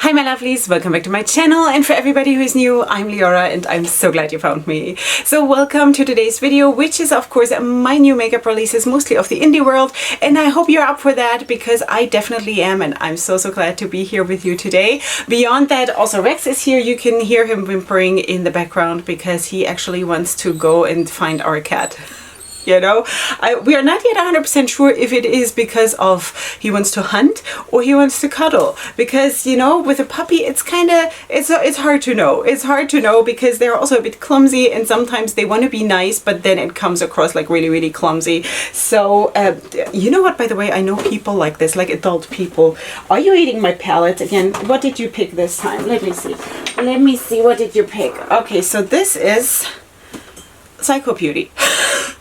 Hi my lovelies, welcome back to my channel, and for everybody who is new, I'm Leorah and I'm so glad you found me. So welcome to today's video, which is of course my new makeup releases, mostly of the indie world, and I hope you're up for that because I definitely am, and I'm so glad to be here with you today. Beyond that, also Rex is here. You can hear him whimpering in the background because he actually wants to go and find our cat. You know, we are not yet 100% sure if it is because of he wants to hunt or he wants to cuddle, because you know, with a puppy it's kind of it's hard to know. It's hard to know because they're also a bit clumsy, and sometimes they want to be nice but then it comes across like really clumsy. So you know what, by the way, I know people like this, like adult people. Are you eating my palette again? What did you pick this time? Let me see, what did you pick? Okay, so this is Psycho Beauty.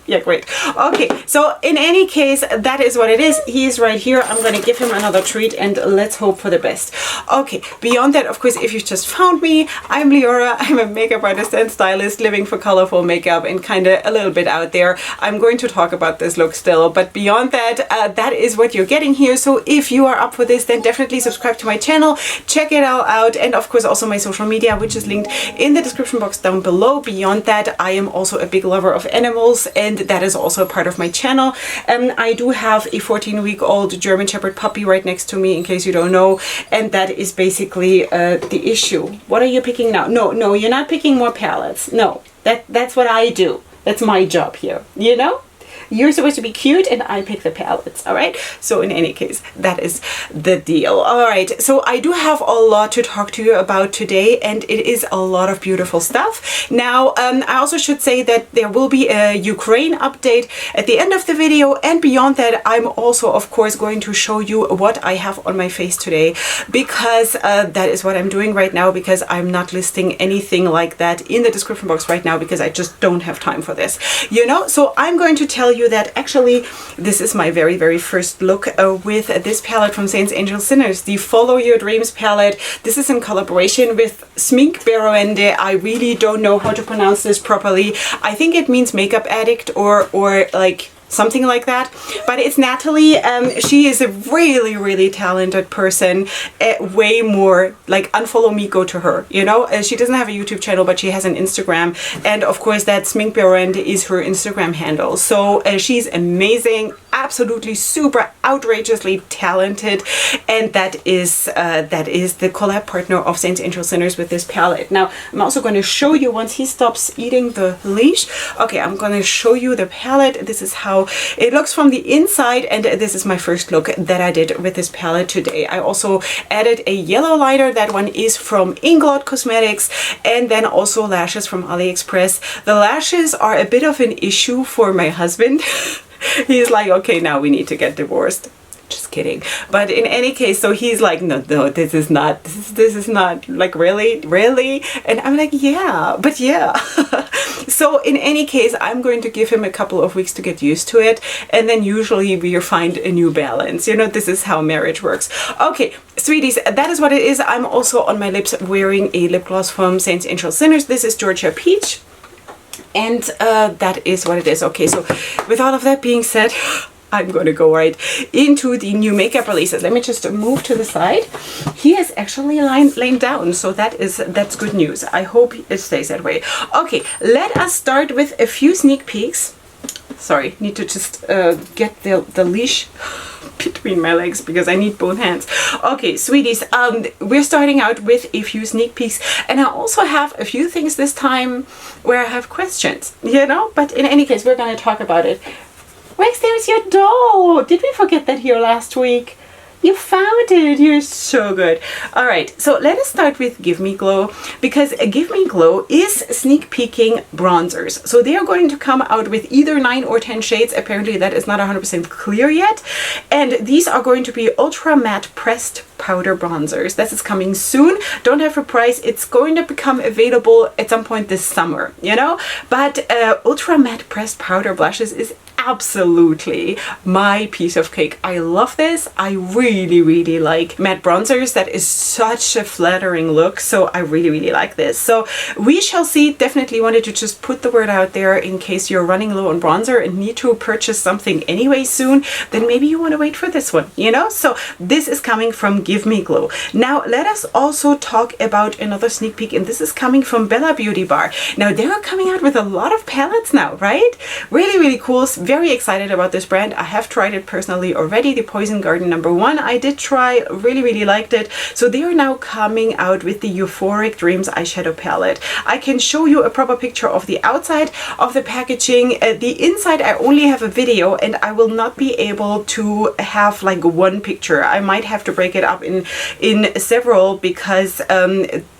Yeah, great. Okay, so in any case, that is what it is. He is right here. I'm going to give him another treat and let's hope for the best. Okay, beyond that, of course, if you just found me, I'm Leorah. I'm a makeup artist and stylist living for colorful makeup and kind of a little bit out there. I'm going to talk about this look still, but beyond that, that is what you're getting here. So if you are up for this, then definitely subscribe to my channel, check it all out, and of course also my social media, which is linked in the description box down below. Beyond that, I am also a big lover of animals, and that is also a part of my channel. I do have a 14-week-old German Shepherd puppy right next to me, in case you don't know, and that is basically the issue. What are you picking now? No, you're not picking more palettes. No, that's what I do. That's my job here, you know? You're supposed to be cute and I pick the palettes, all right? So in any case, that is the deal. All right, so I do have a lot to talk to you about today, and it is a lot of beautiful stuff. Now, I also should say that there will be a Ukraine update at the end of the video, and beyond that, I'm also, of course, going to show you what I have on my face today, because that is what I'm doing right now, because I'm not listing anything like that in the description box right now, because I just don't have time for this, you know? So I'm going to tell you that actually this is my very first look with this palette from Saints, Angels, Sinners, the Follow Your Dreams palette. This is in collaboration with Nehemia-Freundeskreis. I really don't know how to pronounce this properly. I think it means makeup addict or like something like that, but it's Natalie. She is a really talented person, way more like unfollow me, go to her, you know. She doesn't have a YouTube channel, but she has an Instagram, and of course that Nehemia-Freundeskreis is her Instagram handle. So she's amazing, absolutely super outrageously talented, and that is the collab partner of Saints, Angels, Sinners with this palette. Now I'm also going to show you, once he stops eating the leash, okay, I'm going to show you the palette. This is how it looks from the inside, and this is my first look that I did with this palette today. I also added a yellow liner. That one is from LEORAHCOSMETICS, and then also lashes from AliExpress. The lashes are a bit of an issue for my husband. He's like, okay, now we need to get divorced. Just kidding. But in any case, so he's like, no, this is not like, really? And I'm like, yeah, but yeah. So in any case, I'm going to give him a couple of weeks to get used to it, and then usually we find a new balance. You know, this is how marriage works. Okay, sweeties, that is what it is. I'm also on my lips wearing a lip gloss from Saints, Angels, Sinners. This is Georgia Peach, and that is what it is. Okay, so with all of that being said, I'm going to go right into the new makeup releases. Let me just move to the side. He is actually laying down, so that's good news. I hope it stays that way. Okay, let us start with a few sneak peeks. Sorry, need to just get the leash between my legs because I need both hands. Okay, sweeties, we're starting out with a few sneak peeks, and I also have a few things this time where I have questions, you know, but in any case, we're going to talk about it. Rex, there's your doll. Did we forget that here last week? You found it. You're so good. All right, so let us start with Give Me Glow, because Give Me Glow is sneak peeking bronzers. So they are going to come out with either 9 or 10 shades. Apparently that is not 100% clear yet. And these are going to be ultra matte pressed powder bronzers. This is coming soon. Don't have a price. It's going to become available at some point this summer, you know. But ultra matte pressed powder blushes is absolutely my piece of cake. I love this. I really, really like matte bronzers. That is such a flattering look. So I really, really like this. So we shall see. Definitely wanted to just put the word out there in case you're running low on bronzer and need to purchase something anyway soon, then maybe you want to wait for this one, you know? So this is coming from Give Me Glow. Now let us also talk about another sneak peek, and this is coming from Bella Beauty Bar. Now they are coming out with a lot of palettes now, right? Really, really cool. Very excited about this brand. I have tried it personally already. The Poison Garden #1 I did try, really, really liked it. So they are now coming out with the Euphoric Dreams eyeshadow palette. I can show you a proper picture of the outside of the packaging. The inside I only have a video, and I will not be able to have like one picture. I might have to break it up in several because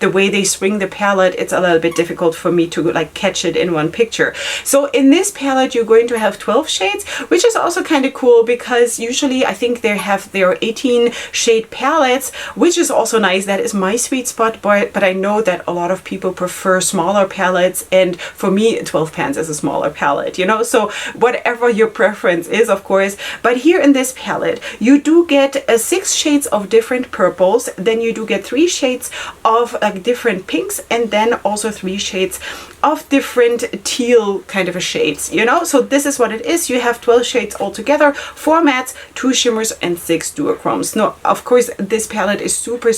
the way they swing the palette, it's a little bit difficult for me to like catch it in one picture. So in this palette you're going to have 12 shades, which is also kind of cool because usually I think they have their 18 shade palettes, which is also nice. That is my sweet spot, but I know that a lot of people prefer smaller palettes, and for me 12 pans is a smaller palette, you know, so whatever your preference is, of course. But here in this palette you do get 6 shades of different purples, then you do get 3 shades of like different pinks, and then also 3 shades of different teal kind of a shades, you know. So this is what it is. You have 12 shades altogether, 4 mattes, 2 shimmers, and 6 duochromes. Now of course this palette is super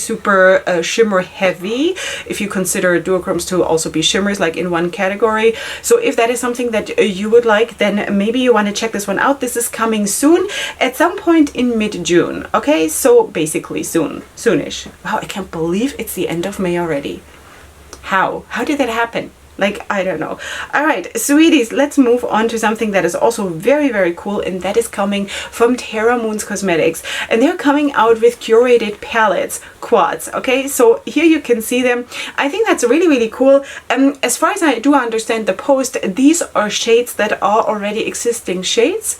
shimmer heavy, if you consider duochromes to also be shimmers like in one category. So if that is something that you would like, then maybe you want to check this one out. This is coming soon at some point in mid-June. Okay, so basically soonish. Wow, I can't believe it's the end of May already. How did that happen? Like, I don't know. All right, sweeties, let's move on to something that is also very, very cool, and that is coming from Terra Moon's Cosmetics. And they're coming out with curated palettes, quads, okay? So here you can see them. I think that's really, really cool. As far as I do understand the post, these are shades that are already existing shades.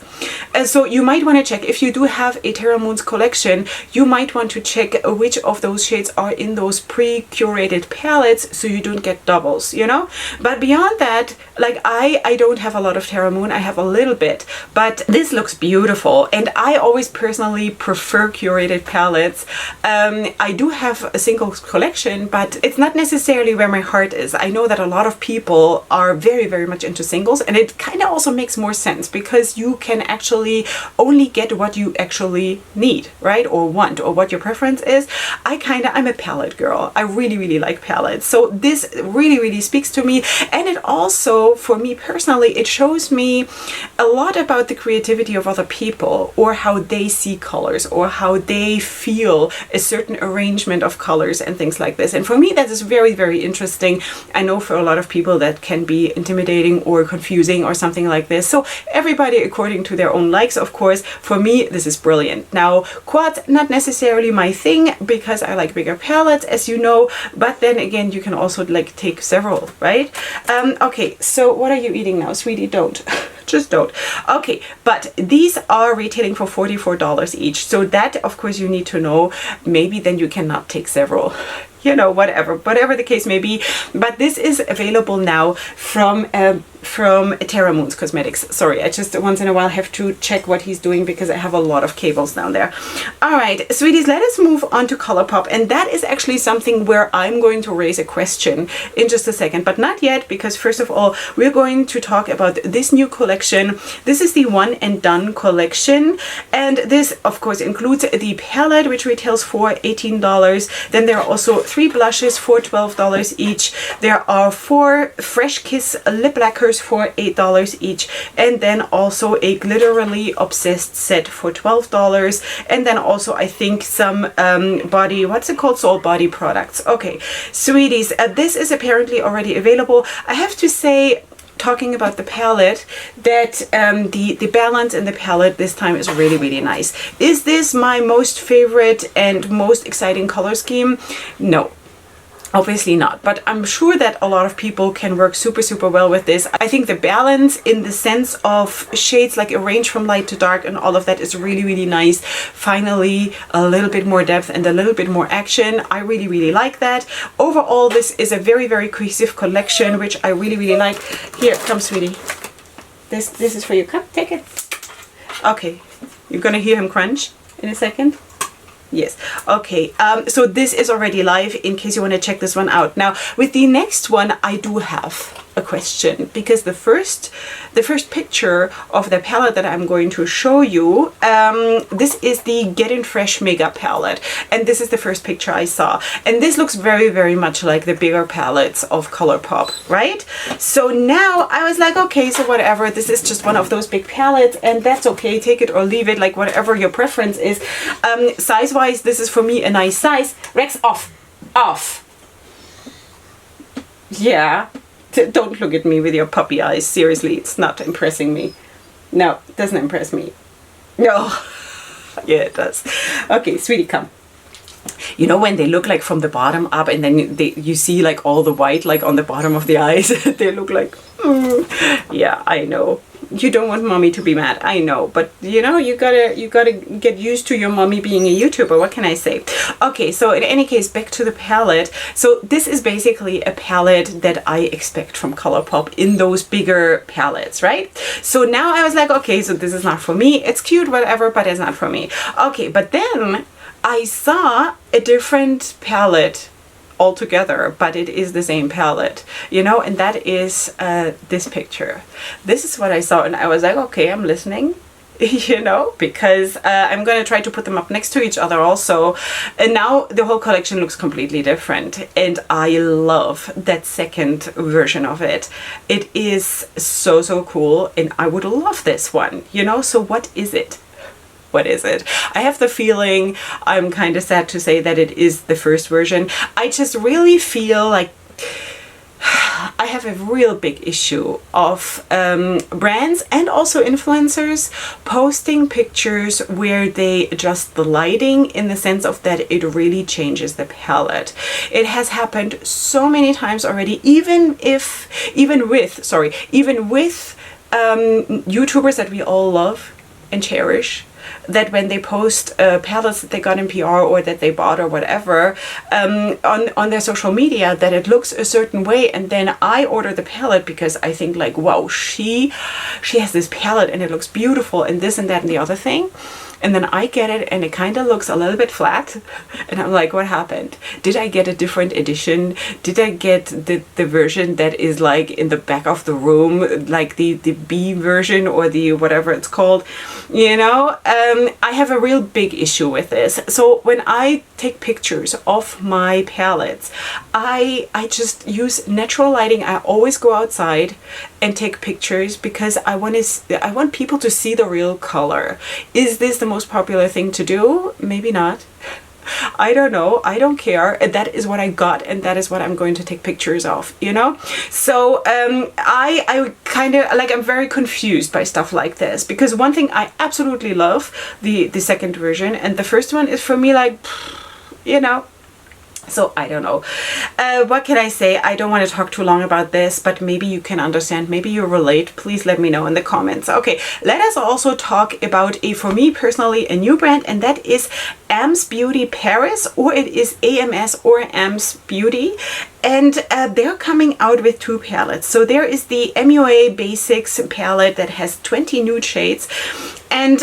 So you might want to check, if you do have a Terra Moon's collection, you might want to check which of those shades are in those pre-curated palettes so you don't get doubles, you know? But beyond that, like I don't have a lot of Terra Moon, I have a little bit, but this looks beautiful, and I always personally prefer curated palettes. I do have a singles collection, but it's not necessarily where my heart is. I know that a lot of people are very, very much into singles, and it kind of also makes more sense because you can actually only get what you actually need, right? Or want, or what your preference is. I'm a palette girl. I really, really like palettes. So this really, really speaks to me. And it also, for me personally, it shows me a lot about the creativity of other people, or how they see colors, or how they feel a certain arrangement of colors and things like this. And for me, that is very, very interesting. I know for a lot of people that can be intimidating or confusing or something like this. So everybody according to their own likes, of course. For me, this is brilliant. Now, quads, not necessarily my thing because I like bigger palettes, as you know, but then again, you can also like take several, right? Okay, so what are you eating now, sweetie? Don't. Just don't. Okay, but these are retailing for $44 each. So that, of course, you need to know. Maybe then you cannot take several. You know, whatever the case may be. But this is available now from Terra Moon's Cosmetics. Sorry, I just once in a while have to check what he's doing because I have a lot of cables down there. All right, sweeties, let us move on to ColourPop. And that is actually something where I'm going to raise a question in just a second, but not yet, because first of all, we're going to talk about this new collection. This is the One and Done collection. And this, of course, includes the palette, which retails for $18. Then there are also 3 blushes for $12 each. There are 4 Fresh Kiss lip lacquers for $8 each, and then also a Glitterally Obsessed set for $12, and then also I think some Soul body products. Okay, sweeties, this is apparently already available. I have to say, talking about the palette, that the balance in the palette this time is really, really nice. Is this my most favorite and most exciting color scheme? No. Obviously not, but I'm sure that a lot of people can work super, super well with this. I think the balance in the sense of shades, like a range from light to dark and all of that, is really, really nice. Finally, a little bit more depth and a little bit more action. I really, really like that. Overall, this is a very, very cohesive collection, which I really, really like. Here, come, sweetie. This is for you. Come, take it. Okay, you're gonna hear him crunch in a second. Yes. Okay. So this is already live in case you want to check this one out. Now with the next one, I do have a question, because the first picture of the palette that I'm going to show you, this is the Getting Fresh Makeup palette, and this is the first picture I saw, and this looks very, very much like the bigger palettes of ColourPop, right? So now I was like, okay, so whatever, this is just one of those big palettes, and that's okay, take it or leave it, like whatever your preference is. Size wise, this is for me a nice size. Rex, off. Yeah. Don't look at me with your puppy eyes. Seriously, it's not impressing me. No, it doesn't impress me. No. Yeah, it does. Okay, sweetie, come. You know when they look like from the bottom up, and then you see like all the white like on the bottom of the eyes? They look like, yeah, I know. You don't want mommy to be mad, I know, but you know, you gotta get used to your mommy being a YouTuber. What can I say? Okay, so in any case, back to the palette. So this is basically a palette that I expect from ColourPop in those bigger palettes, right? So now I was like, okay, so this is not for me. It's cute, whatever, but it's not for me. Okay, but then I saw a different palette altogether, but it is the same palette, you know, and that is this picture. This is what I saw, and I was like, okay, I'm listening, you know, because I'm gonna try to put them up next to each other also, and now the whole collection looks completely different, and I love that second version of it. It is so cool, and I would love this one, you know. So what is it? What is it? I have the feeling, I'm kind of sad to say, that it is the first version. I just really feel like I have a real big issue of brands and also influencers posting pictures where they adjust the lighting in the sense of that it really changes the palette. It has happened so many times already, even with YouTubers that we all love and cherish, that when they post palettes that they got in PR or that they bought or whatever on their social media, that it looks a certain way, and then I order the palette because I think like, wow, she has this palette and it looks beautiful and this and that and the other thing. And then I get it and it kind of looks a little bit flat. And I'm like, what happened? Did I get a different edition? Did I get the version that is like in the back of the room, like the B version or the whatever it's called? You know, I have a real big issue with this. So when I take pictures of my palettes, I just use natural lighting. I always go outside and take pictures because I want people to see the real color. Is this the most popular thing to do? Maybe not. I don't know. I don't care. That is what I got, and that is what I'm going to take pictures of, you know? So I kind of like, I'm very confused by stuff like this, because one thing I absolutely love, the second version, and the first one is for me like, you know. So I don't know. What can I say? I don't want to talk too long about this, but maybe you can understand, maybe you relate. Please let me know in the comments. Okay, let us also talk about for me personally, a new brand, and that is AMS Beauty Paris, or it is AMS or AMS Beauty. And they're coming out with two palettes. So there is the MUA Basics palette that has 20 nude shades. And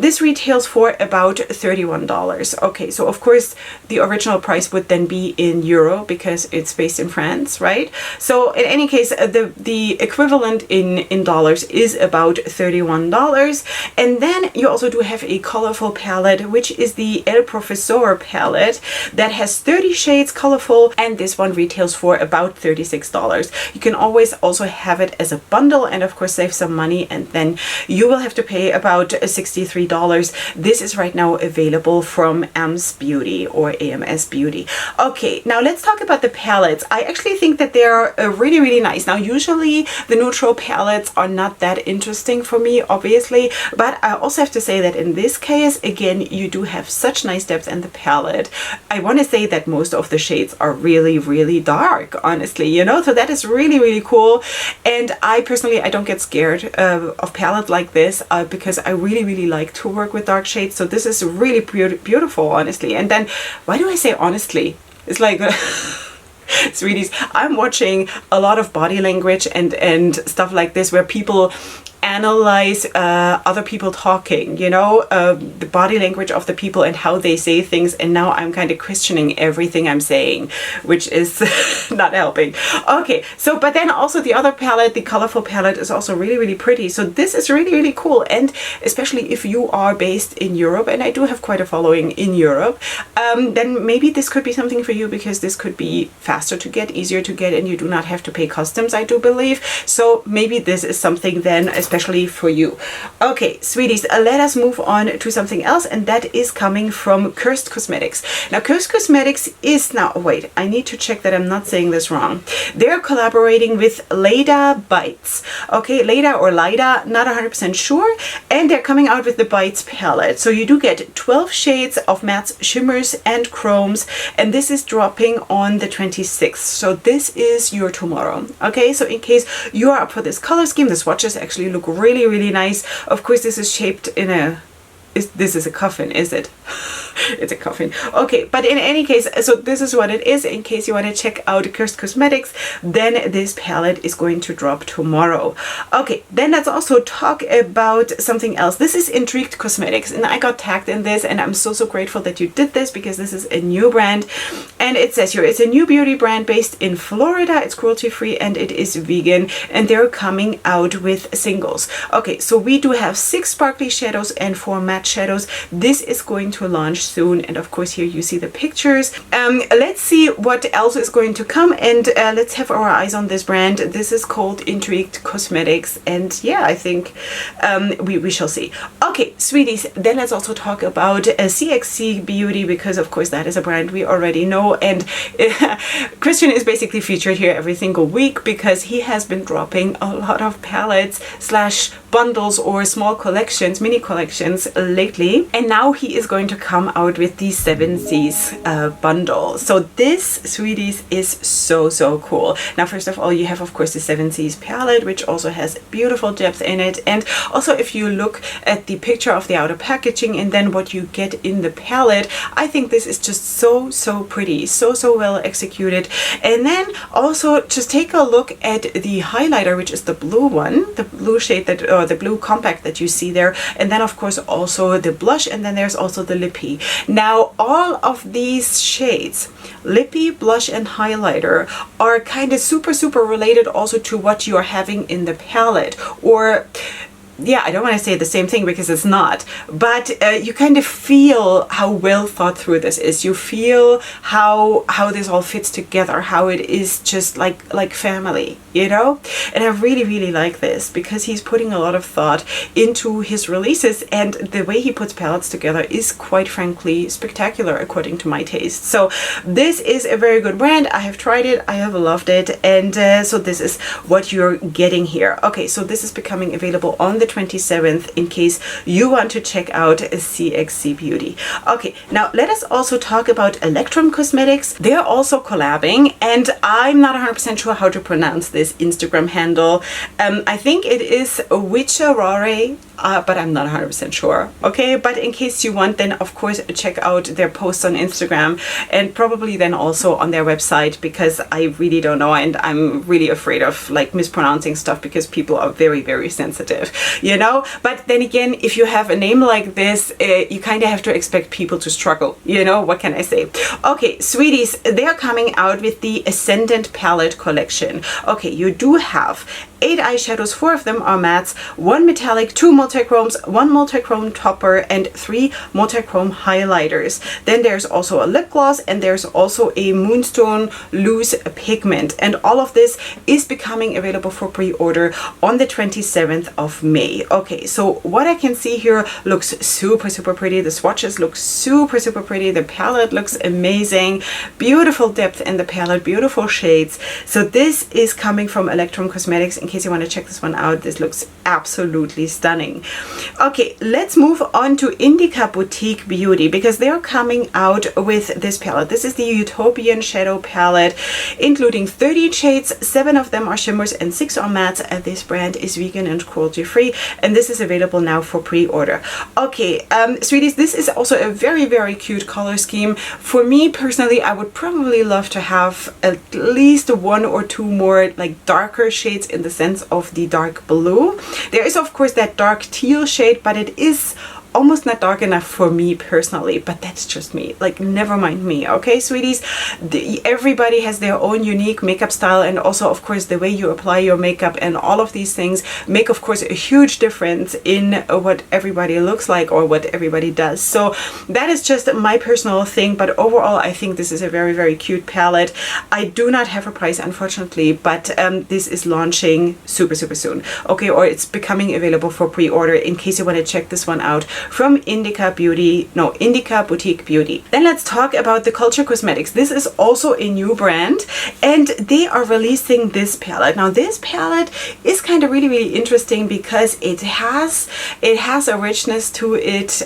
this retails for about $31. Okay, so of course the original price would then be in euro because it's based in France, right? So in any case, the equivalent in dollars is about $31. And then you also do have a colorful palette, which is the El Profesor palette that has 30 shades colorful, and this one retails for about $36. You can always also have it as a bundle and of course save some money, and then you will have to pay about $63. This is right now available from AMS Beauty or AMS Beauty. Okay, now let's talk about the palettes. I actually think that they're really, really nice. Now usually the neutral palettes are not that interesting for me, obviously, but I also have to say that in this case, again, you do have such nice depth in the palette. I want to say that most of the shades are really, really dark, honestly, you know, so that is really, really cool. And I personally, I don't get scared of palette like this because I really like to work with dark shades. So this is really beautiful, honestly. And then, why do I say honestly? It's like sweeties, I'm watching a lot of body language and stuff like this where people analyze other people talking, you know, the body language of the people and how they say things. And now I'm kind of questioning everything I'm saying, which is not helping. Okay, so but then also the other palette, the colorful palette, is also really, really pretty. So this is really, really cool. And especially if you are based in Europe, and I do have quite a following in Europe, then maybe this could be something for you, because this could be faster to get, easier to get, and you do not have to pay customs, I do believe. So maybe this is something then especially for you. Okay, sweeties, let us move on to something else, and that is coming from CXC Cosmetics. Now, CXC Cosmetics is now, wait, I need to check that I'm not saying this wrong. They're collaborating with Leda Bites. Okay, Leda or Lida, not 100% sure. And they're coming out with the Bites palette. So you do get 12 shades of mattes, shimmers, and chromes. And this is dropping on the 26th. So this is your tomorrow. Okay, so in case you are up for this color scheme, the swatches actually look really, really nice. Of course, this is shaped in a... This is a coffin, is it? It's a coffin. Okay, but in any case, so this is what it is. In case you want to check out CXC Cosmetics, then this palette is going to drop tomorrow. Okay, then let's also talk about something else. This is Intrigued Cosmetics, and I got tagged in this, and I'm so grateful that you did this, because this is a new brand. And it says here, it's a new beauty brand based in Florida. It's cruelty-free and it is vegan, and they're coming out with singles. Okay, so we do have 6 sparkly shadows and 4 matte shadows. This is going to launch soon, and of course here you see the pictures. Let's see what else is going to come, and let's have our eyes on this brand. This is called Intrigued Cosmetics, and yeah, I think we shall see. Okay, sweeties, then let's also talk about CXC Beauty, because of course that is a brand we already know, and Christian is basically featured here every single week, because he has been dropping a lot of palettes slash bundles or small collections, mini collections lately, and now he is going to come out with the 7 C's bundle. So this, sweeties, is so cool. Now, first of all, you have of course the 7 C's palette, which also has beautiful depth in it, and also if you look at the picture of the outer packaging and then what you get in the palette, I think this is just so pretty, so well executed. And then also just take a look at the highlighter, which is the blue one, the blue shade that, or the blue compact that you see there, and then of course also the blush, and then there's also the lippy. Now, all of these shades, lippy, blush, and highlighter, are kind of super related also to what you are having in the palette. Or yeah, I don't want to say the same thing, because it's not, but you kind of feel how well thought through this is. You feel how this all fits together, how it is just like family, you know? And I really like this, because he's putting a lot of thought into his releases, and the way he puts palettes together is quite frankly spectacular according to my taste. So this is a very good brand. I have tried it, I have loved it, and so this is what you're getting here. Okay, so this is becoming available on the 27th, in case you want to check out CXC Beauty. Okay, now let us also talk about Electrum Cosmetics. They're also collabing, and I'm not 100% sure how to pronounce this Instagram handle. I think it is Witcherare, but I'm not 100% sure. Okay, but in case you want, then of course check out their posts on Instagram, and probably then also on their website, because I really don't know, and I'm really afraid of like mispronouncing stuff, because people are very sensitive, you know. But then again, if you have a name like this, you kind of have to expect people to struggle, you know. What can I say? Okay, sweeties, they're coming out with the Ascendant palette collection. Okay, you do have 8 eyeshadows, 4 of them are mattes, 1 metallic, 2 multichromes, 1 multichrome topper, and 3 multichrome highlighters. Then there's also a lip gloss, and there's also a Moonstone loose pigment, and all of this is becoming available for pre-order on the 27th of May. Okay, so what I can see here looks super pretty. The swatches look super pretty. The palette looks amazing. Beautiful depth in the palette, beautiful shades. So this is coming from Electrum Cosmetics. In case you want to check this one out, this looks absolutely stunning. Okay, let's move on to Indica Boutique Beauty, because they're coming out with this palette. This is the Utopian Shadow palette, including 30 shades. 7 of them are shimmers and 6 are mattes. This brand is vegan and cruelty free, and this is available now for pre-order. Okay, sweeties, this is also a very cute color scheme. For me personally, I would probably love to have at least 1 or 2 more like darker shades in the sense of the dark blue. There is of course that dark teal shade, but it is almost not dark enough for me personally, but that's just me. Like, never mind me, okay, sweeties? Everybody has their own unique makeup style, and also of course the way you apply your makeup and all of these things make of course a huge difference in what everybody looks like or what everybody does. So that is just my personal thing, but overall I think this is a very, very cute palette. I do not have a price, unfortunately, but this is launching super, super soon, okay, or it's becoming available for pre-order in case you want to check this one out from Indica Boutique Beauty. Then let's talk about the Culture Cosmetics. This is also a new brand, and they are releasing this palette. Now this palette is kind of really, really interesting because it has a richness to it,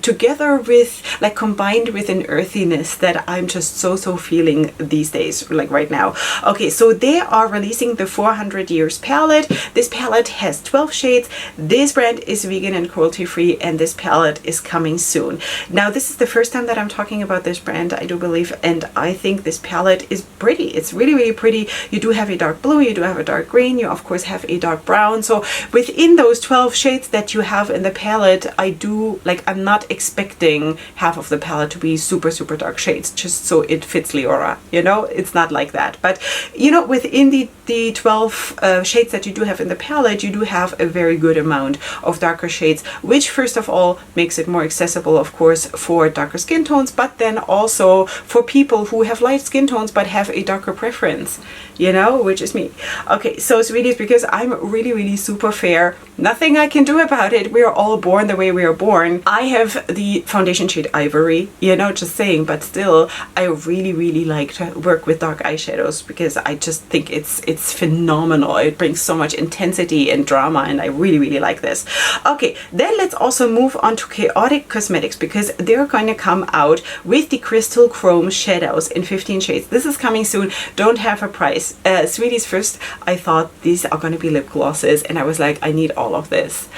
together with, like, combined with an earthiness that I'm just so feeling these days, like right now. Okay, so they are releasing the 400 Years palette. This palette has 12 shades. This brand is vegan and cruelty free, and this palette is coming soon. Now this is the first time that I'm talking about this brand, I do believe, and I think this palette is pretty. It's really, really pretty. You do have a dark blue, you do have a dark green, you of course have a dark brown. So within those 12 shades that you have in the palette, I'm not expecting half of the palette to be super, super dark shades just so it fits Leorah, you know? It's not like that. But you know, within the 12 shades that you do have in the palette, you do have a very good amount of darker shades, which first of all makes it more accessible, of course, for darker skin tones, but then also for people who have light skin tones but have a darker preference, you know, which is me. Okay, so sweeties, because I'm really, really super fair, nothing I can do about it. We are all born the way we are born. I have the foundation shade Ivory, you know, just saying, but still I really, really like to work with dark eyeshadows because I just think it's phenomenal. It brings so much intensity and drama, and I really, really like this. Okay, then let's also move on to Chaotic Cosmetics, because they're going to come out with the Crystal Chrome shadows in 15 shades. This is coming soon. Don't have a price. Sweeties, first I thought these are going to be lip glosses, and I was like, I need all of this.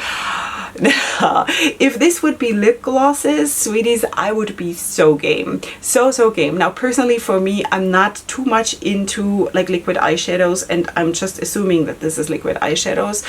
If this would be lip glosses, sweeties, I would be so game. So game. Now personally for me, I'm not too much into like liquid eyeshadows, and I'm just assuming that this is liquid eyeshadows.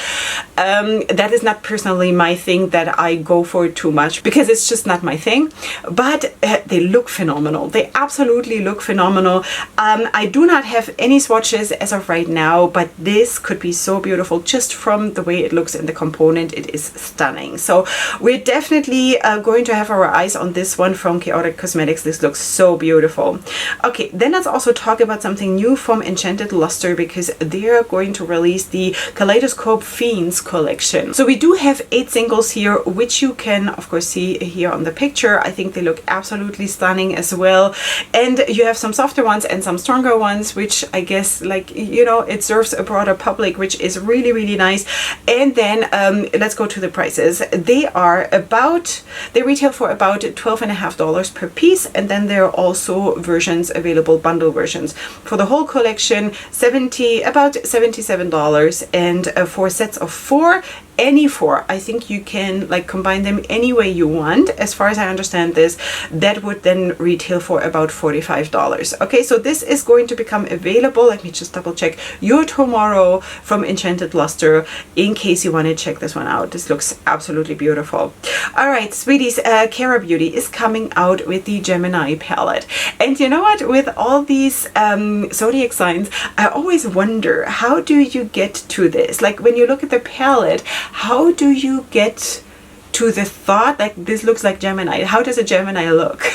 That is not personally my thing that I go for too much, because it's just not my thing, but they look phenomenal. They absolutely look phenomenal. I do not have any swatches as of right now, but this could be so beautiful just from the way it looks in the component. It is stunning. So we're definitely going to have our eyes on this one from Chaotic Cosmetics. This looks so beautiful. Okay, then let's also talk about something new from Enchanted Luster, because they are going to release the Kaleidoscope Fiends collection. So we do have 8 singles here, which you can of course see here on the picture. I think they look absolutely stunning as well, and you have some softer ones and some stronger ones, which I guess, like, you know, it serves a broader public, which is really, really nice. And then let's go to the prices. They retail for about $12.50 per piece, and then there are also versions available, bundle versions for the whole collection, about $77, and 4 sets of 4. Any 4, I think you can like combine them any way you want. As far as I understand this, that would then retail for about $45. Okay, so this is going to become available. Let me just double check. Tomorrow from Enchanted Luster, in case you want to check this one out. This looks absolutely beautiful. All right, sweeties, Cara Beauty is coming out with the Gemini palette, and you know what? With all these zodiac signs, I always wonder, how do you get to this? Like, when you look at the palette, how do you get to the thought like this looks like Gemini? How does a Gemini look?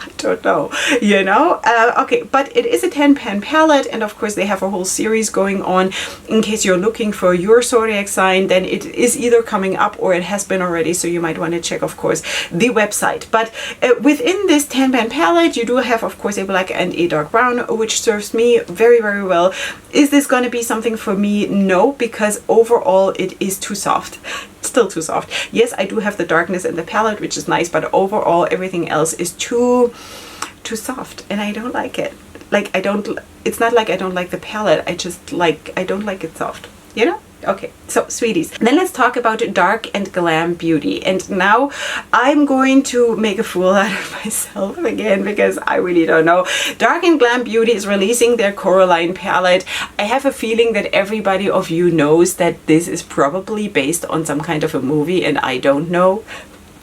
I don't know, you know? Okay, but it is a 10-pan palette, and of course they have a whole series going on. In case you're looking for your zodiac sign, then it is either coming up or it has been already, so you might want to check, of course, the website. But within this 10-pan palette, you do have, of course, a black and a dark brown, which serves me very, very well. Is this going to be something for me? No, because overall it is too soft. Still too soft. Yes, I do have the darkness in the palette, which is nice, but overall everything else is too soft, and I don't like it. Like, it's not like I don't like the palette, I don't like it soft, you know? Okay, so sweeties, then let's talk about dark and glam beauty. And now I'm going to make a fool out of myself again because I really don't know. Dark and Glam Beauty is releasing their Coraline palette. I have a feeling that everybody of you knows that this is probably based on some kind of a movie and I don't know.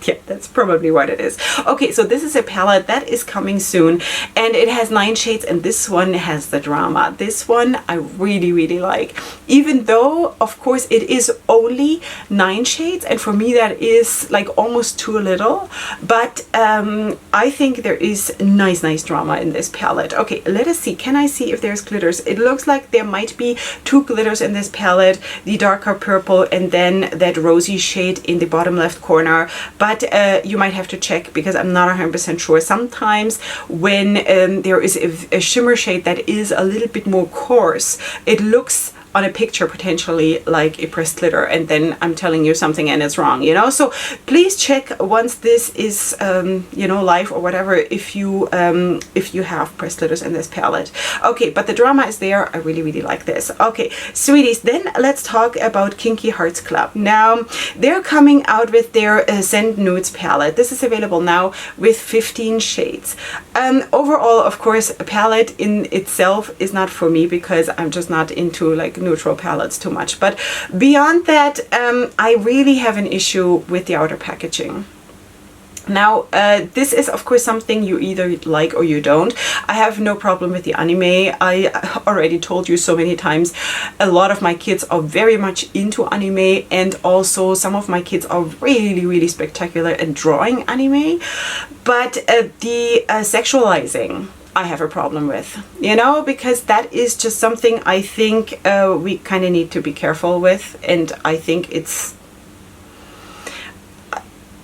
Yeah, that's probably what it is. Okay, so this is a palette that is coming soon and it has 9 shades and this one has the drama. This one I really, really like. Even though, of course, it is only 9 shades and for me that is like almost too little. But I think there is nice drama in this palette. Okay, let us see. Can I see if there's glitters? It looks like there might be 2 glitters in this palette. The darker purple and then that rosy shade in the bottom left corner. But you might have to check because I'm not 100% sure. Sometimes when there is a shimmer shade that is a little bit more coarse, it looks on a picture potentially like a pressed glitter and then I'm telling you something and it's wrong, you know. So please check once this is you know, live or whatever, if you have pressed glitters in this palette. Okay, but the drama is there. I really like this. Okay, sweeties, then let's talk about Kinky Hearts Club. Now they're coming out with their Send Nudes palette. This is available now with 15 shades. Overall, of course, a palette in itself is not for me because I'm just not into like neutral palettes too much. But beyond that, I really have an issue with the outer packaging. Now, this is of course something you either like or you don't. I have no problem with the anime. I already told you so many times, a lot of my kids are very much into anime and also some of my kids are really spectacular at drawing anime. But the sexualizing, I have a problem with, you know, because that is just something I think we kind of need to be careful with. And I think it's,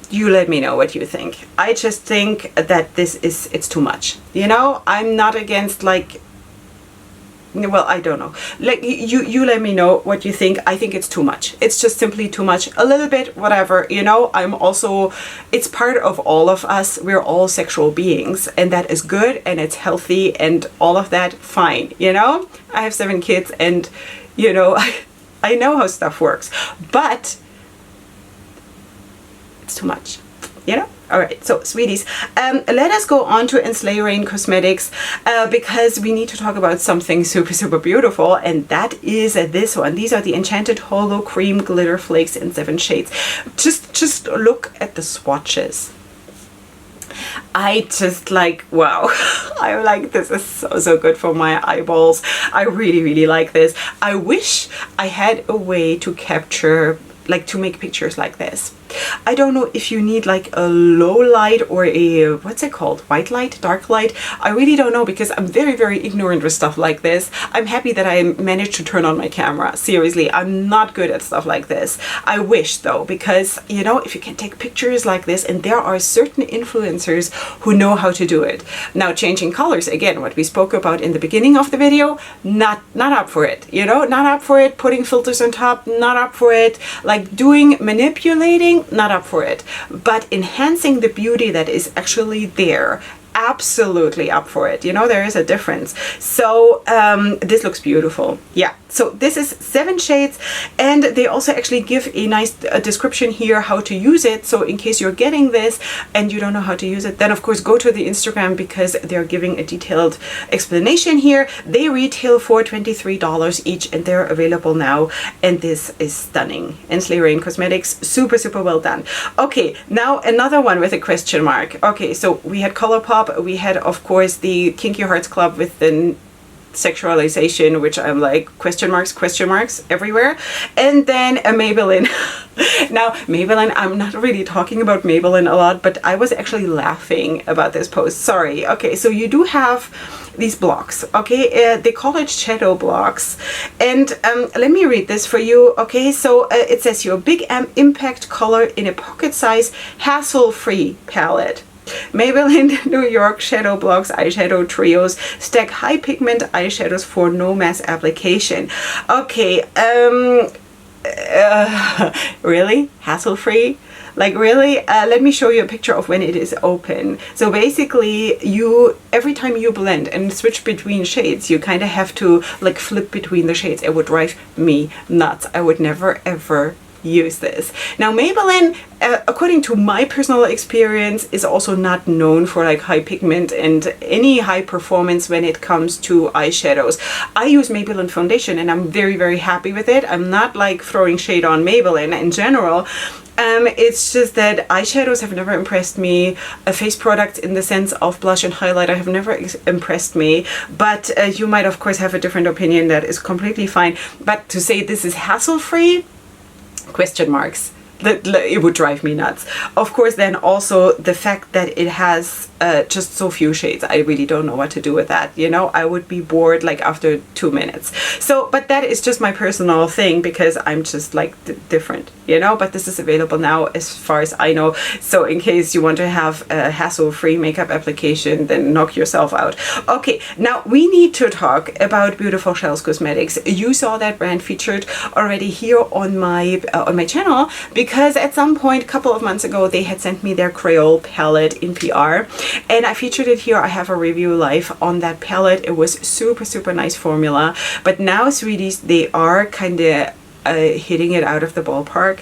you let me know what you think. I just think that it's too much, you know. I'm not against like, well, I don't know, like you let me know what you think. I think it's too much. It's just simply too much. A little bit, whatever, you know. I'm also, it's part of all of us. We're all sexual beings and that is good and it's healthy and all of that, fine, you know. I have 7 kids and you know, I know how stuff works, but it's too much, you know. All right, so sweeties, let us go on to LEORAHCOSMETICS because we need to talk about something super beautiful, and that is this one. These are the Enchanted Holo Cream Glitter Flakes in 7 shades. Just look at the swatches. I just like, wow. I'm like, this is so good for my eyeballs. I really like this. I wish I had a way to capture, like to make pictures like this. I don't know if you need like a low light or a, what's it called? White light, dark light? I really don't know because I'm very ignorant with stuff like this. I'm happy that I managed to turn on my camera. Seriously, I'm not good at stuff like this. I wish though, because you know, if you can take pictures like this, and there are certain influencers who know how to do it. Now changing colors, again, what we spoke about in the beginning of the video, not up for it, you know, not up for it. Putting filters on top, not up for it. Like doing manipulating, not up for it. But enhancing the beauty that is actually there, absolutely up for it. You know, there is a difference. So this looks beautiful. Yeah, so this is 7 shades, and they also actually give a nice description here how to use it. So in case you're getting this and you don't know how to use it, then of course go to the Instagram because they're giving a detailed explanation here. They retail for $23 each and they're available now, and this is stunning. And LEORAHCOSMETICS, super well done. Okay, now another one with a question mark. Okay, so we had ColourPop, we had of course the Kinky Hearts Club with the sexualization, which I'm like question marks everywhere, and then a Maybelline. Now Maybelline, I'm not really talking about Maybelline a lot, but I was actually laughing about this post, sorry. Okay, so you do have these blocks, okay, they call it shadow blocks, and let me read this for you. Okay, so it says your big impact color in a pocket size hassle-free palette. Maybelline New York Shadow Blocks Eyeshadow Trios stack high pigment eyeshadows for no mass application. Okay, really? Hassle-free? Like really, let me show you a picture of when it is open. So basically every time you blend and switch between shades, you kind of have to like flip between the shades. It would drive me nuts. I would never ever use this. Now Maybelline, according to my personal experience, is also not known for like high pigment and any high performance when it comes to eyeshadows. I use Maybelline foundation and I'm very, very happy with it. I'm not like throwing shade on Maybelline in general. It's just that eyeshadows have never impressed me. Face products in the sense of blush and highlighter have never impressed me. But you might of course have a different opinion. That is completely fine. But to say this is hassle-free, question marks. It would drive me nuts. Of course, then also the fact that it has just so few shades. I really don't know what to do with that. You know, I would be bored like after 2 minutes. So, but that is just my personal thing because I'm just like different, you know, but this is available now as far as I know. So in case you want to have a hassle-free makeup application, then knock yourself out. Okay, now we need to talk about beautiful Shellz Cosmetics. You saw that brand featured already here on my channel because at some point a couple of months ago they had sent me their Creole palette in PR. And I featured it here. I have a review live on that palette. It was super, super nice formula. But now, sweeties, they are kind of hitting it out of the ballpark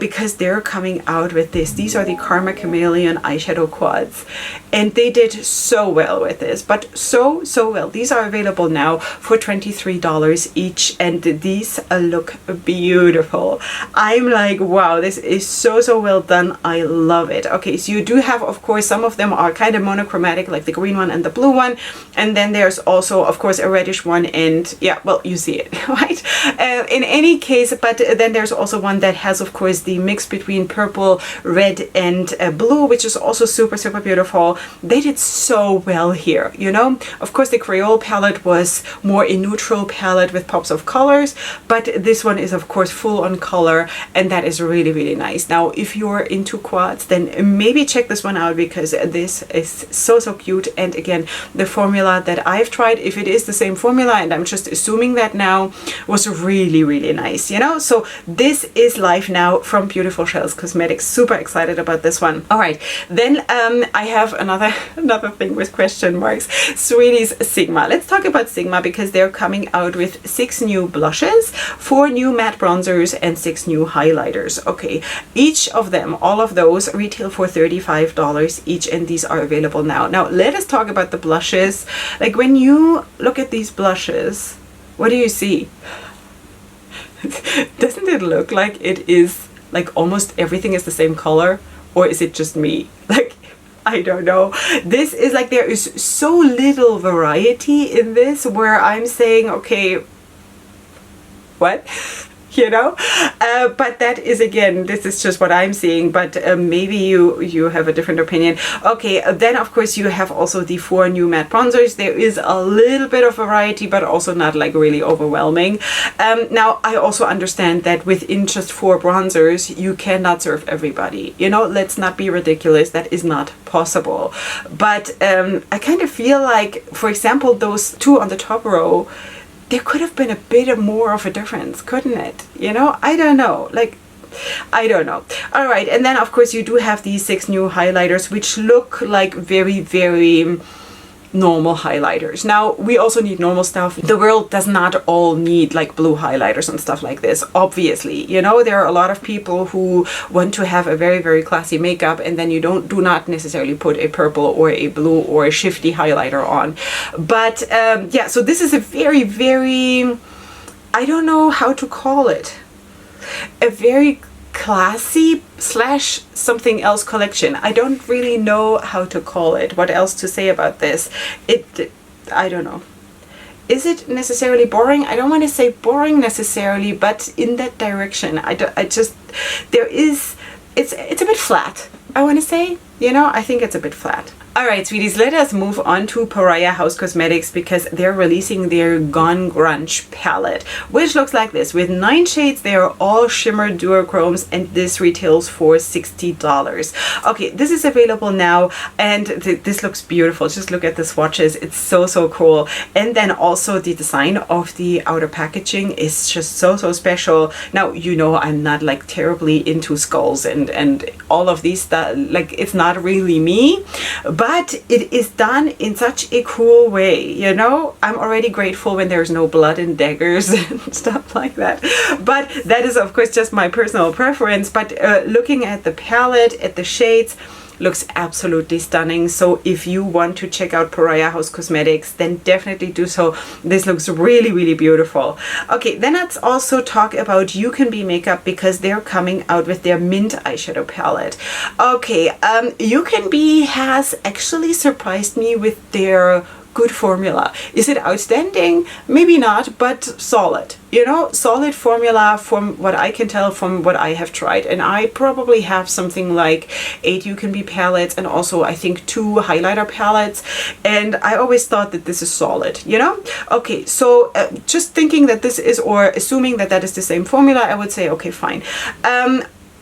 because they're coming out with this. These are the Karma Chameleon eyeshadow quads. And they did so well with this, but so well. These are available now for $23 each, and these look beautiful. I'm like, wow, this is so well done. I love it. Okay, so you do have, of course, some of them are kind of monochromatic, like the green one and the blue one, and then there's also, of course, a reddish one, and yeah, well, you see it, right? In any case, but then there's also one that has, of course, the mix between purple, red, and blue, which is also super beautiful. They did so well here, you know. Of course, the Creole palette was more a neutral palette with pops of colors, but this one is, of course, full on color, and that is really nice. Now, if you're into quads, then maybe check this one out because this is so cute. And again, the formula that I've tried, if it is the same formula, and I'm just assuming that now, was really nice, you know. So this is live now from beautiful Shellz Cosmetics. Super excited about this one. All right, then I have another thing with question marks. Sweeties, Sigma. Let's talk about Sigma because they're coming out with 6 new blushes, 4 new matte bronzers, and 6 new highlighters. Okay, each of them, all of those, retail for $35 each, and these are available now. Now, let us talk about the blushes. Like when you look at these blushes, what do you see? Doesn't it look like it is like almost everything is the same color, or is it just me? Like, I don't know. This is like, there is so little variety in this where I'm saying, okay, what? You know, but that is, again, this is just what I'm seeing, but maybe you have a different opinion. Okay, then of course you have also the 4 new matte bronzers. There is a little bit of variety, but also not like really overwhelming. Now I also understand that within just 4 bronzers you cannot serve everybody, you know. Let's not be ridiculous, that is not possible. But I kind of feel like, for example, those 2 on the top row, there could have been a bit more of a difference, couldn't it? You know, I don't know. Like, I don't know. All right, and then of course you do have these 6 new highlighters, which look like very normal highlighters. Now, we also need normal stuff. The world does not all need like blue highlighters and stuff like this, obviously. You know, there are a lot of people who want to have a very classy makeup, and then you do not necessarily put a purple or a blue or a shifty highlighter on. But yeah, so this is a very, I don't know how to call it, a very classy / something else collection. I don't really know how to call it, what else to say about this. I don't know. Is it necessarily boring? I don't want to say boring necessarily, but in that direction. It's a bit flat, I want to say, you know. I think it's a bit flat. All right, sweeties, let us move on to Pariah House Cosmetics because they're releasing their Gone Grunge palette, which looks like this with 9 shades. They are all shimmer duochromes, and this retails for $60. Okay, this is available now, and this looks beautiful. Just look at the swatches. It's so, so cool. And then also the design of the outer packaging is just so, so special. Now, you know, I'm not like terribly into skulls and all of these stuff. Like, it's not really me, but it is done in such a cool way, you know? I'm already grateful when there's no blood and daggers and stuff like that. But that is, of course, just my personal preference. But looking at the palette, at the shades, looks absolutely stunning. So if you want to check out Pariah House Cosmetics, then definitely do so. This looks really, really beautiful. Okay, then let's also talk about You Can Be Makeup because they're coming out with their mint eyeshadow palette. Okay, You Can Be has actually surprised me with their good formula. Is it outstanding? Maybe not, but solid. You know, solid formula from what I can tell from what I have tried. And I probably have something like 8 You Can Be palettes and also I think 2 highlighter palettes. And I always thought that this is solid, you know? Okay, so just thinking that this is, or assuming that that is the same formula, I would say, okay, fine.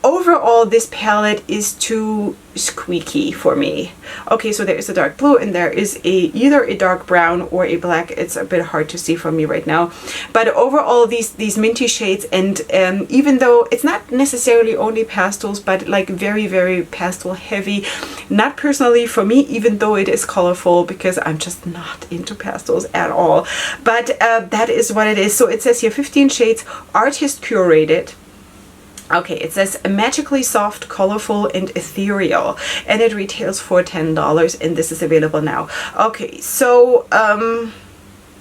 Overall, this palette is too squeaky for me. Okay, so there is a dark blue and there is either a dark brown or a black. It's a bit hard to see for me right now. But overall, these minty shades, and even though it's not necessarily only pastels, but like very, very pastel heavy, not personally for me, even though it is colorful, because I'm just not into pastels at all. But that is what it is. So it says here 15 shades, artist curated. Okay, it says magically soft, colorful, and ethereal, and it retails for $10, and this is available now. Okay, so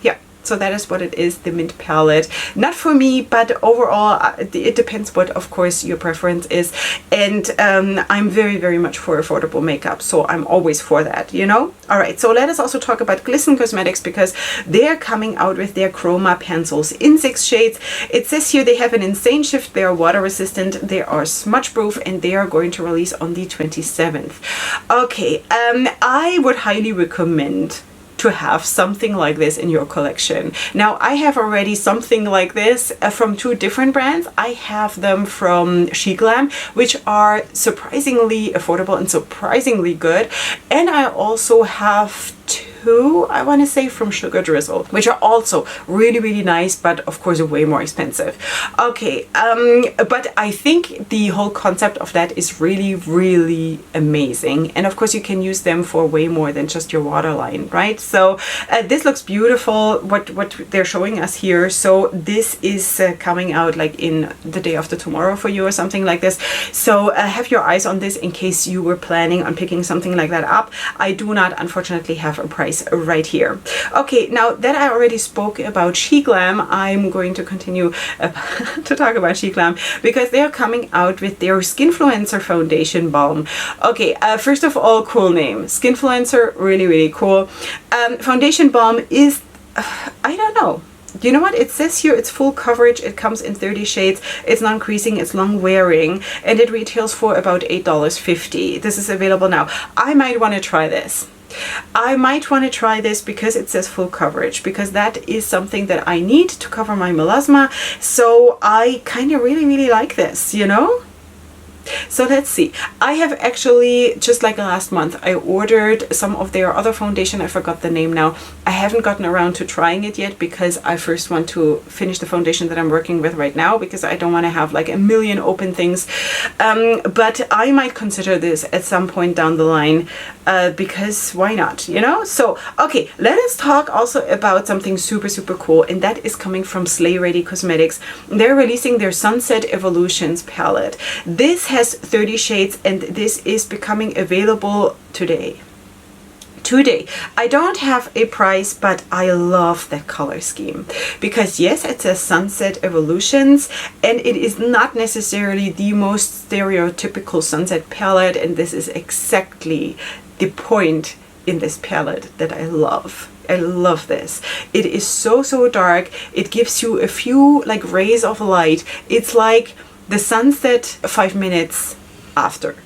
yeah, so that is what it is, the mint palette. Not for me, but overall, it depends what, of course, your preference is. And I'm very, very much for affordable makeup, so I'm always for that, you know? All right, so let us also talk about Glisten Cosmetics because they're coming out with their Chroma pencils in 6 shades. It says here they have an insane shift, they are water resistant, they are smudge proof, and they are going to release on the 27th. Okay, I would highly recommend to have something like this in your collection. Now, I have already something like this from 2 different brands. I have them from SheGlam, which are surprisingly affordable and surprisingly good. And I also have 2, I want to say, from Sugar Drizzle, which are also really, really nice, but of course way more expensive. Okay, but I think the whole concept of that is really, really amazing. And of course you can use them for way more than just your waterline, right? So this looks beautiful, what they're showing us here. So this is coming out like in the day after tomorrow for you or something like this. So have your eyes on this in case you were planning on picking something like that up. I do not, unfortunately, have a price right here. Okay, now that I already spoke about SheGlam, I'm going to continue to talk about SheGlam because they are coming out with their Skinfluencer Foundation Balm. Okay, first of all, cool name. Skinfluencer, really, really cool. Foundation Balm is, I don't know. You know what? It says here it's full coverage. It comes in 30 shades. It's non-creasing. It's long wearing. And it retails for about $8.50. This is available now. I might want to try this. I might want to try this because it says full coverage, because that is something that I need to cover my melasma. So I kind of really, really like this, you know? So let's see. I have actually, just like last month, I ordered some of their other foundation. I forgot the name now. I haven't gotten around to trying it yet because I first want to finish the foundation that I'm working with right now because I don't want to have like a million open things. But I might consider this at some point down the line because why not, you know? So, okay, let us talk also about something super, super cool, and that is coming from Slay Ready Cosmetics. They're releasing their Sunset Evolutions palette. This has 30 shades and this is becoming available today. I don't have a price, but I love that color scheme because yes, it says Sunset Evolutions and it is not necessarily the most stereotypical sunset palette, and this is exactly the point in this palette that I love. I love this. It is so, so dark. It gives you a few like rays of light. It's like the sunset 5 minutes after.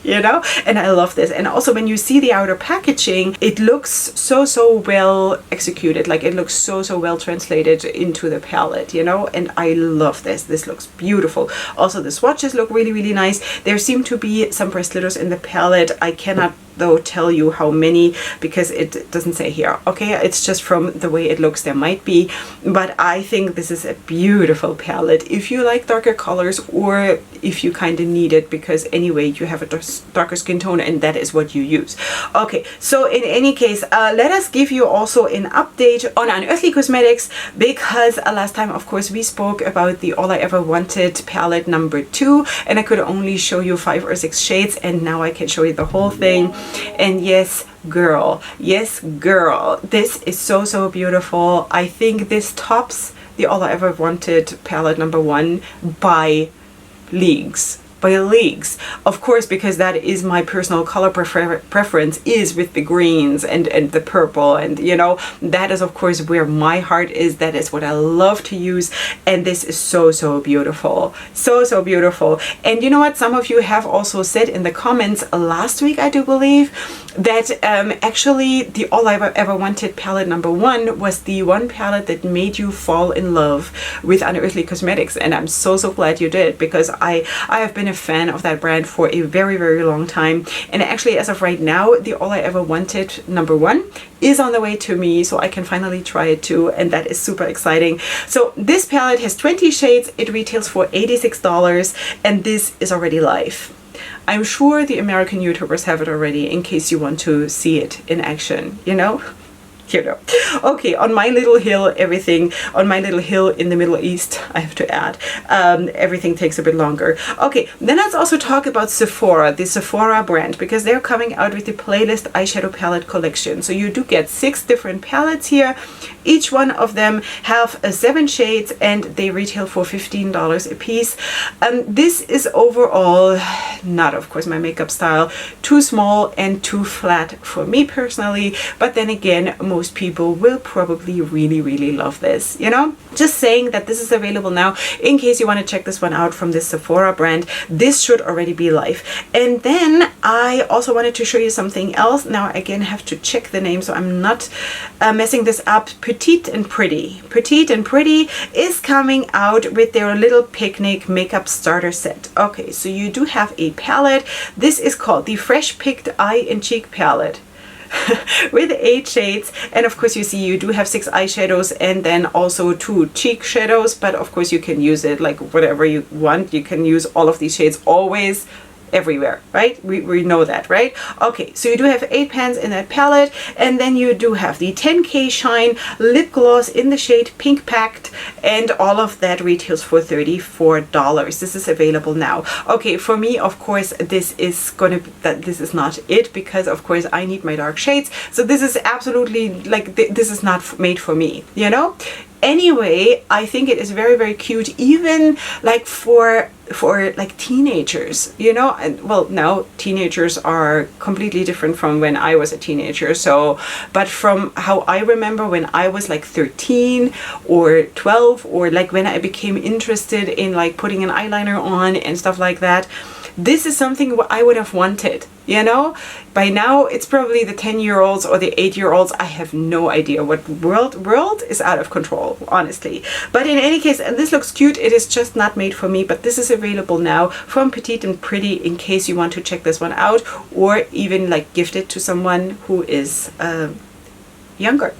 you know, and I love this. And also when you see the outer packaging, it looks so well executed, like it looks so well translated into the palette, you know, and I love this. This looks beautiful. Also the swatches look really nice. There seem to be some pressed glitters in the palette. I cannot though tell you how many because it doesn't say here. Okay, it's just from the way it looks, there might be, but I think this is a beautiful palette if you like darker colors or if you kind of need it because anyway you have a darker skin tone and that is what you use. Okay, so in any case, let us give you also an update on Unearthly Cosmetics because last time of course we spoke about the All I Ever Wanted palette number 2 and I could only show you 5 or 6 shades and now I can show you the whole thing. And yes girl, this is so beautiful. I think this tops the All I Ever Wanted palette number 1 by leagues. Of course, because that is my personal color preference is with the greens and the purple, and you know, that is of course where my heart is. That is what I love to use, and this is so beautiful, so beautiful. And you know what, some of you have also said in the comments last week, I do believe, that actually the All I Ever Wanted palette number 1 was the one palette that made you fall in love with Unearthly Cosmetics, and I'm so glad you did because I have been a fan of that brand for a very long time, and actually as of right now the All I Ever Wanted number 1 is on the way to me, so I can finally try it too, and that is super exciting. So this palette has 20 shades, it retails for $86, and this is already live. I'm sure the American YouTubers have it already in case you want to see it in action, you know? You know. Okay, on my little hill, on my little hill in the Middle East, I have to add, everything takes a bit longer. Okay, then let's also talk about Sephora, the Sephora brand, because they're coming out with the Playlist eyeshadow palette collection. So you do get 6 different palettes here. Each one of them have 7 shades and they retail for $15 a piece. This is overall not, of course, my makeup style, too small and too flat for me personally, but then again, most people will probably really love this, you know? Just saying that this is available now in case you want to check this one out from this Sephora brand. This should already be live. And then I also wanted to show you something else. Now again, I have to check the name so I'm not messing this up. Petite and Pretty is coming out with their little picnic makeup starter set. Okay, so you do have a palette. This is called the Fresh Picked Eye and Cheek palette. With 8 shades, and of course you see you do have 6 eyeshadows and then also 2 cheek shadows, but of course you can use it like whatever you want. You can use all of these shades always, everywhere, right? We know that, right? Okay, so you do have 8 pans in that palette, and then you do have the 10K Shine lip gloss in the shade Pink Packed, and all of that retails for $34. This is available now. Okay, for me, of course, this is not it, because of course I need my dark shades. So this is absolutely like this is not made for me, you know? Anyway, I think it is very cute, even like for like teenagers, you know. And well, now teenagers are completely different from when I was a teenager, so but from how I remember when I was like 13 or 12, or like when I became interested in like putting an eyeliner on and stuff like that, this is something what I would have wanted, you know. By now it's probably the 10-year-olds or the 8-year-olds. I have no idea what world is out of control, honestly. But in any case, and this looks cute, it is just not made for me, but this is available now from Petite and Pretty in case you want to check this one out, or even like gift it to someone who is younger.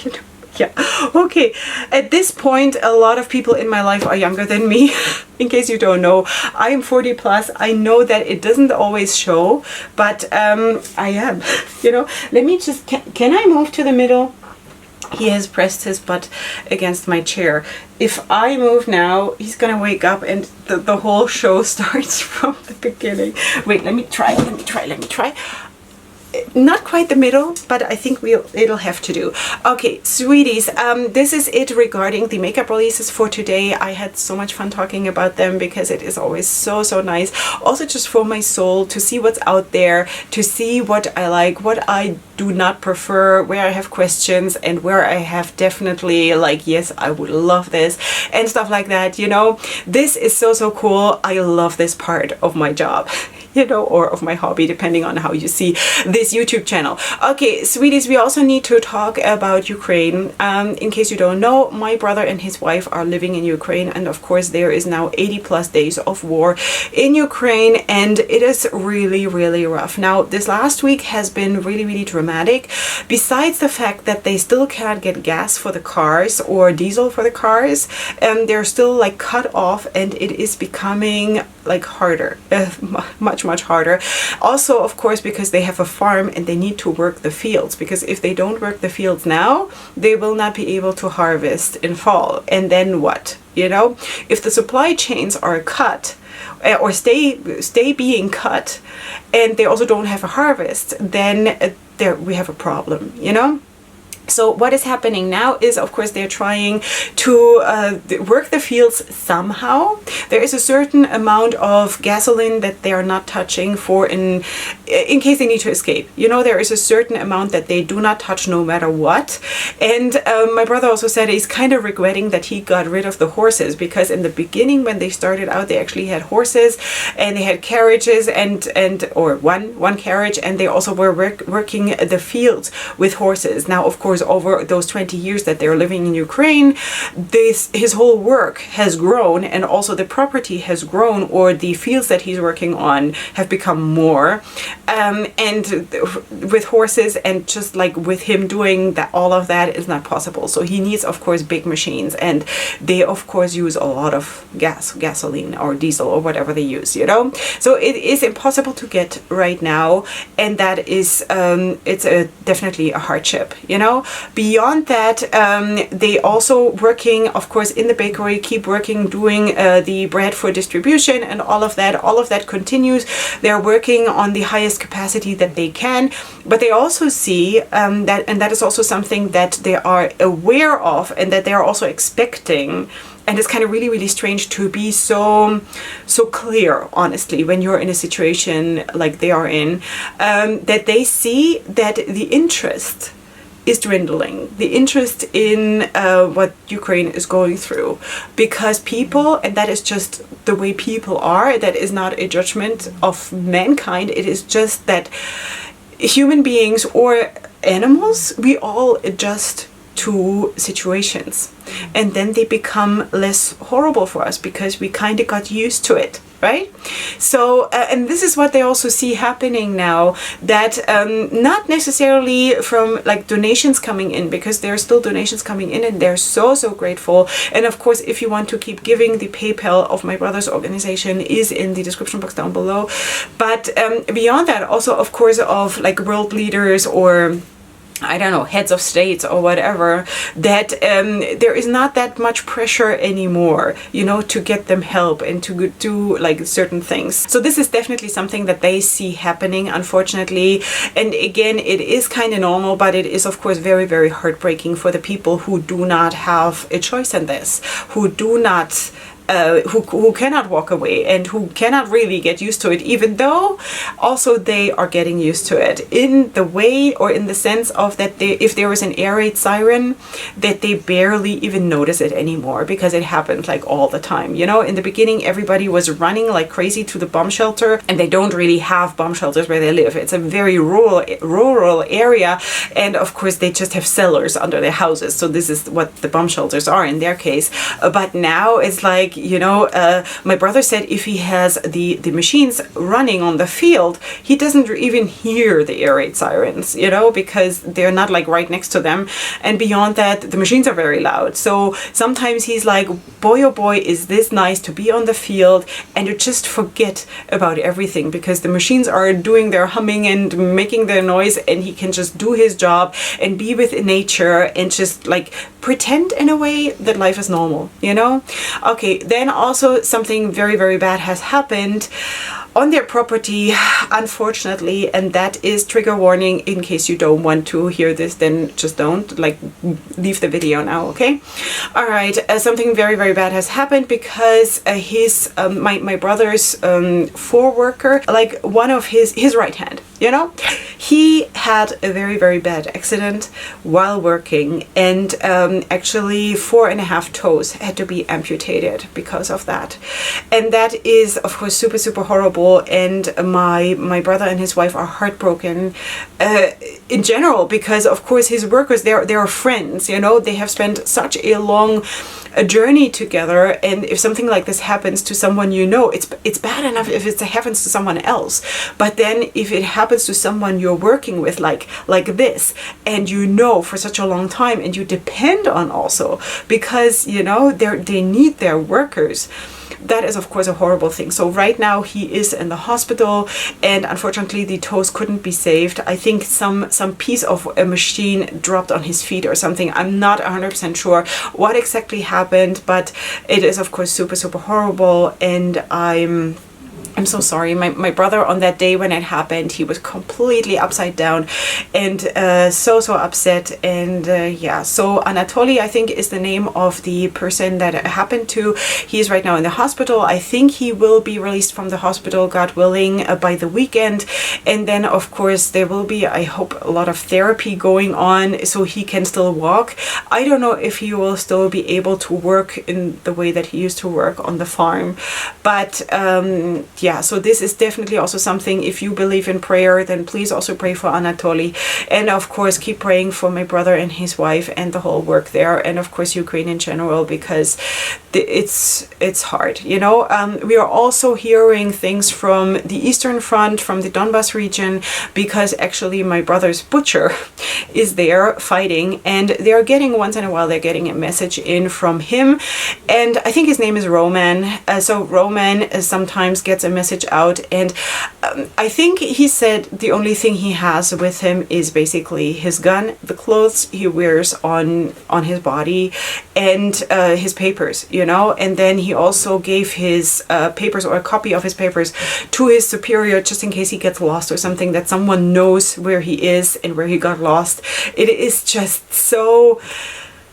You know? Yeah, okay. At this point, a lot of people in my life are younger than me. In case you don't know, I am 40 plus. I know that it doesn't always show, but I am, you know. Let me just, can I move to the middle? He has pressed his butt against my chair. If I move now, he's gonna wake up and the whole show starts from the beginning. Wait, let me try. not quite the middle, but I think it'll have to do. Okay, sweeties, this is it regarding the makeup releases for today. I had so much fun talking about them because it is always so nice. Also just for my soul to see what's out there, to see what I like, what I do not prefer, where I have questions, and where I have definitely like, yes, I would love this, and stuff like that, you know. This is so cool. I love this part of my job, you know, or of my hobby, depending on how you see this YouTube channel. Okay, sweeties, we also need to talk about Ukraine. In case you don't know, my brother and his wife are living in Ukraine, and of course there is now 80+ days of war in Ukraine, and it is really rough. Now, this last week has been really dramatic. Besides the fact that they still cannot get gas for the cars or diesel for the cars, they're still like cut off, and it is becoming like harder, much harder. Also, of course, because they have a farm and they need to work the fields, because if they don't work the fields now, they will not be able to harvest in fall. And then what? You know, if the supply chains are cut or stay being cut, and they also don't have a harvest, then there we have a problem, you know. So what is happening now is, of course, they're trying to work the fields somehow. There is a certain amount of gasoline that they are not touching for in case they need to escape. You know, there is a certain amount that they do not touch no matter what. And my brother also said he's kind of regretting that he got rid of the horses, because in the beginning when they started out, they actually had horses and they had carriages or one carriage, and they also were working the fields with horses. Now, of course, over those 20 years that they're living in Ukraine, his whole work has grown, and also the property has grown, or the fields that he's working on have become more, and with horses, and just like with him doing that, all of that is not possible. So he needs, of course, big machines, and they of course use a lot of gasoline or diesel or whatever they use, you know. So it is impossible to get right now, and that is it's definitely a hardship, you know. Beyond that, they also working, of course, in the bakery, keep working, doing the bread for distribution, and all of that continues. They're working on the highest capacity that they can, but they also see that, and that is also something that they are aware of, and that they are also expecting. And it's kind of really strange to be so clear, honestly, when you're in a situation like they are in, that they see that the interest is dwindling, the interest in what Ukraine is going through, because people, and that is just the way people are, that is not a judgment of mankind, it is just that human beings or animals, we all adjust to situations, and then they become less horrible for us because we kind of got used to it, right? So and this is what they also see happening now, that not necessarily from like donations coming in, because there are still donations coming in, and they're so grateful. And of course, if you want to keep giving, the PayPal of my brother's organization is in the description box down below. But beyond that, also of course, of like world leaders or I don't know, heads of states or whatever, that there is not that much pressure anymore, you know, to get them help and to do like certain things. So this is definitely something that they see happening, unfortunately. And again, it is kind of normal, but it is of course very heartbreaking for the people who do not have a choice in this, who do not who cannot walk away and who cannot really get used to it, even though also they are getting used to it in the way, or in the sense of that they, if there is an air raid siren, that they barely even notice it anymore, because it happened like all the time. You know, in the beginning everybody was running like crazy to the bomb shelter, and they don't really have bomb shelters where they live. It's a very rural area, and of course they just have cellars under their houses. So this is what the bomb shelters are in their case. But now it's like, you know, my brother said if he has the machines running on the field, he doesn't even hear the air raid sirens, you know, because they're not like right next to them. And beyond that, the machines are very loud. So sometimes he's like, boy, oh boy, is this nice to be on the field and you just forget about everything, because the machines are doing their humming and making their noise, and he can just do his job and be with nature and just like pretend in a way that life is normal, you know? Okay, then also something very bad has happened. on their property, unfortunately. And that is trigger warning. In case you don't want to hear this, then just don't, like, leave the video now, okay? All right, something very, very bad has happened because my brother's foreworker, like one of his right hand, you know, he had a very, very bad accident while working, and actually 4.5 toes had to be amputated because of that. And that is, of course, super, super horrible. And my brother and his wife are heartbroken in general, because of course his workers, they're friends, you know, they have spent such a long journey together. And if something like this happens to someone, you know, it's bad enough if it happens to someone else, but then if it happens to someone you're working with, like this, and you know for such a long time, and you depend on also, because you know they need their workers, that is of course a horrible thing. So right now he is in the hospital, and unfortunately the toes couldn't be saved. I think some piece of a machine dropped on his feet or something. I'm not 100% sure what exactly happened, but it is of course super, super horrible. And I'm so sorry. My brother, on that day when it happened, he was completely upside down and so upset. And yeah, so Anatoly, I think, is the name of the person that it happened to. He is right now in the hospital. I think he will be released from the hospital, God willing, by the weekend. And then, of course, there will be, I hope, a lot of therapy going on so he can still walk. I don't know if he will still be able to work in the way that he used to work on the farm. But yeah, so this is definitely also something, if you believe in prayer, then please also pray for Anatoly. And of course, keep praying for my brother and his wife and the whole work there. And of course, Ukraine in general, because it's hard, you know. We are also hearing things from the Eastern Front, from the Donbas region, because actually my brother's butcher is there fighting, and they're getting, once in a while, they're getting a message in from him. And I think his name is Roman. So Roman sometimes gets a message out, and I think he said the only thing he has with him is basically his gun, the clothes he wears on his body, and his papers, you know. And then he also gave his papers, or a copy of his papers, to his superior, just in case he gets lost or something, that someone knows where he is and where he got lost. It is just so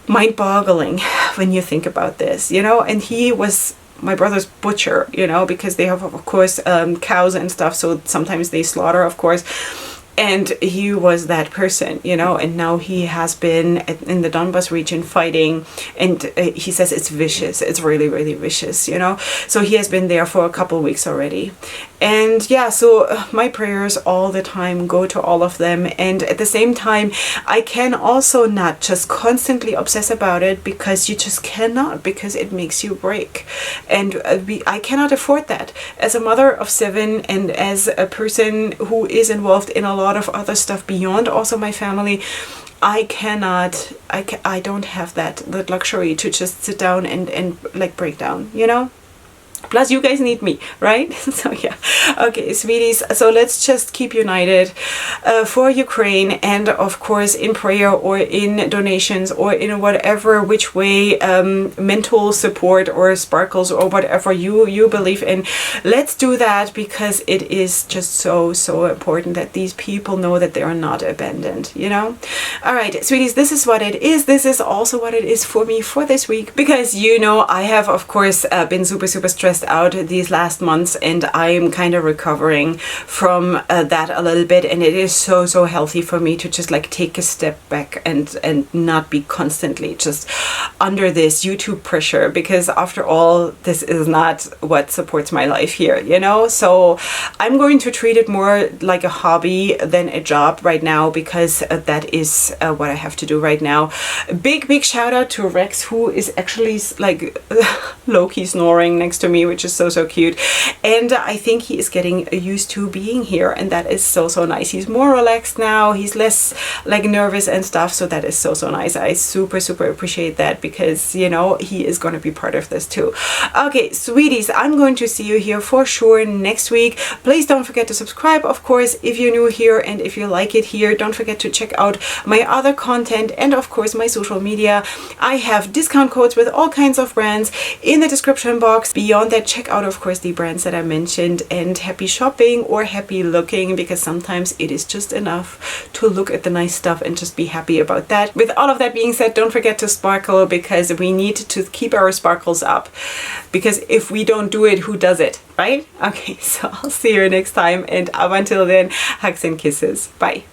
mind-boggling when you think about this, you know. And he was my brother's butcher, you know, because they have, of course, cows and stuff, so sometimes they slaughter, of course. And he was that person, you know, and now he has been in the Donbas region fighting, and he says it's vicious. It's really, really vicious, you know. So he has been there for a couple of weeks already. And yeah, so my prayers all the time go to all of them. And at the same time, I can also not just constantly obsess about it, because you just cannot, because it makes you break. And I cannot afford that. As a mother of 7, and as a person who is involved in a lot of other stuff beyond also my family, I don't have that luxury to just sit down and like break down, you know. Plus, you guys need me, right? So yeah. Okay, sweeties. So let's just keep united for Ukraine, and of course in prayer, or in donations, or in whatever which way, mental support or sparkles, or whatever you believe in. Let's do that, because it is just so important that these people know that they are not abandoned, you know. All right, sweeties, this is what it is. This is also what it is for me for this week, because you know I have, of course, been super stressed out these last months, and I am kind of recovering from that a little bit. And it is so healthy for me to just like take a step back and not be constantly just under this YouTube pressure, because after all, this is not what supports my life here, you know. So I'm going to treat it more like a hobby than a job right now, because that is what I have to do right now. Big shout out to Rex, who is actually like low-key snoring next to me, which is so cute. And I think he is getting used to being here, and that is so nice. He's more relaxed now, he's less like nervous and stuff, so that is so nice. I super appreciate that, because you know he is going to be part of this too. Okay, sweeties, I'm going to see you here for sure next week. Please don't forget to subscribe, of course, if you're new here, and if you like it here, don't forget to check out my other content, and of course my social media. I have discount codes with all kinds of brands in the description box. Beyond that, check out, of course, the brands that I mentioned, and happy shopping or happy looking, because sometimes it is just enough to look at the nice stuff and just be happy about that. With all of that being said, don't forget to sparkle, because we need to keep our sparkles up, because if we don't do it, who does it, right? Okay, so I'll see you next time, and up until then, hugs and kisses. Bye.